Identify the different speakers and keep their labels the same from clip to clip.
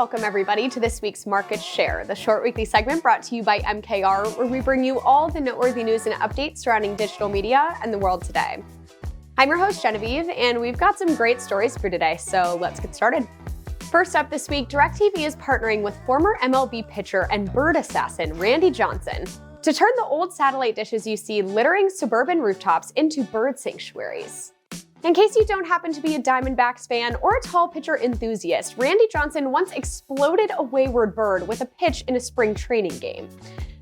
Speaker 1: welcome everybody to this week's Market Share, the short weekly segment brought to you by MKR, where we bring you all the noteworthy news and updates surrounding digital media and the world today. I'm your host, Genevieve, and we've got some great stories for today, so let's get started. First up this week, DirecTV is partnering with former MLB pitcher and bird assassin Randy Johnson to turn the old satellite dishes you see littering suburban rooftops into bird sanctuaries. In case you don't happen to be a Diamondbacks fan or a tall pitcher enthusiast, Randy Johnson once exploded a wayward bird with a pitch in a spring training game.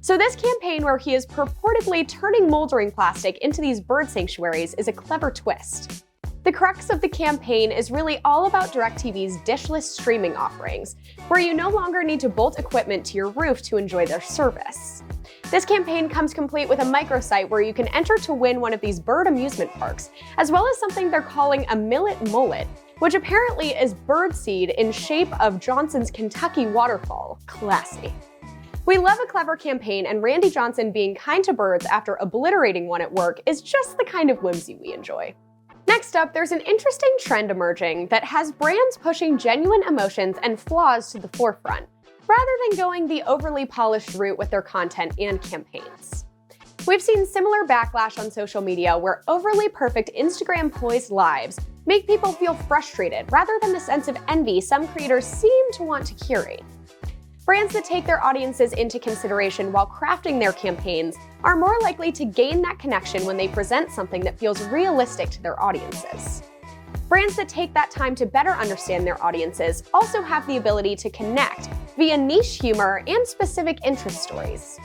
Speaker 1: So this campaign, where he is purportedly turning moldering plastic into these bird sanctuaries, is a clever twist. The crux of the campaign is really all about DirecTV's dishless streaming offerings, where you no longer need to bolt equipment to your roof to enjoy their service. This campaign comes complete with a microsite where you can enter to win one of these bird amusement parks, as well as something they're calling a millet mullet, which apparently is birdseed in shape of Johnson's Kentucky waterfall. Classy. We love a clever campaign, and Randy Johnson being kind to birds after obliterating one at work is just the kind of whimsy we enjoy. Next up, there's an interesting trend emerging that has brands pushing genuine emotions and flaws to the forefront, rather than going the overly polished route with their content and campaigns. We've seen similar backlash on social media where overly perfect Instagram-poised lives make people feel frustrated rather than the sense of envy some creators seem to want to curate. Brands that take their audiences into consideration while crafting their campaigns are more likely to gain that connection when they present something that feels realistic to their audiences. Brands that take that time to better understand their audiences also have the ability to connect via niche humor and specific interest stories.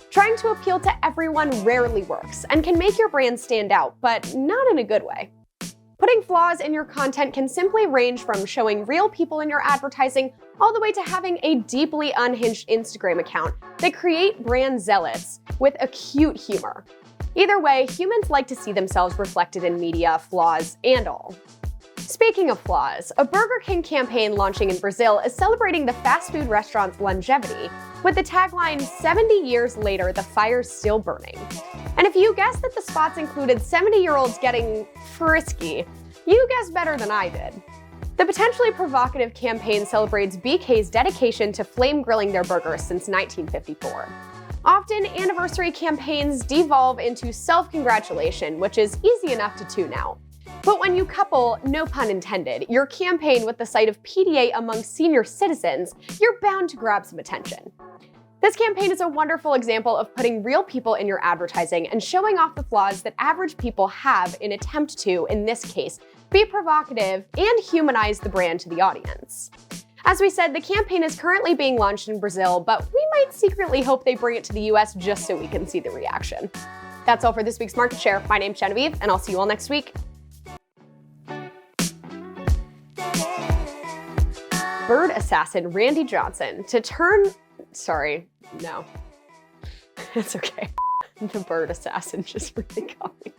Speaker 1: Trying to appeal to everyone rarely works and can make your brand stand out, but not in a good way. Putting flaws in your content can simply range from showing real people in your advertising all the way to having a deeply unhinged Instagram account that create brand zealots with acute humor. Either way, humans like to see themselves reflected in media, flaws and all. Speaking of flaws, a Burger King campaign launching in Brazil is celebrating the fast food restaurant's longevity with the tagline, "70 years later, the fire's still burning." And if you guessed that the spots included 70-year-olds getting frisky, you guessed better than I did. The potentially provocative campaign celebrates BK's dedication to flame grilling their burgers since 1954. Often, anniversary campaigns devolve into self-congratulation, which is easy enough to tune out. But when you couple, no pun intended, your campaign with the sight of PDA among senior citizens, you're bound to grab some attention. This campaign is a wonderful example of putting real people in your advertising and showing off the flaws that average people have in attempt to, in this case, be provocative and humanize the brand to the audience. As we said, the campaign is currently being launched in Brazil, but we might secretly hope they bring it to the US just so we can see the reaction. That's all for this week's Market Share. My name's Genevieve, and I'll see you all next week. Bird assassin Randy Johnson to turn... Sorry, no. It's okay. The bird assassin just really got me.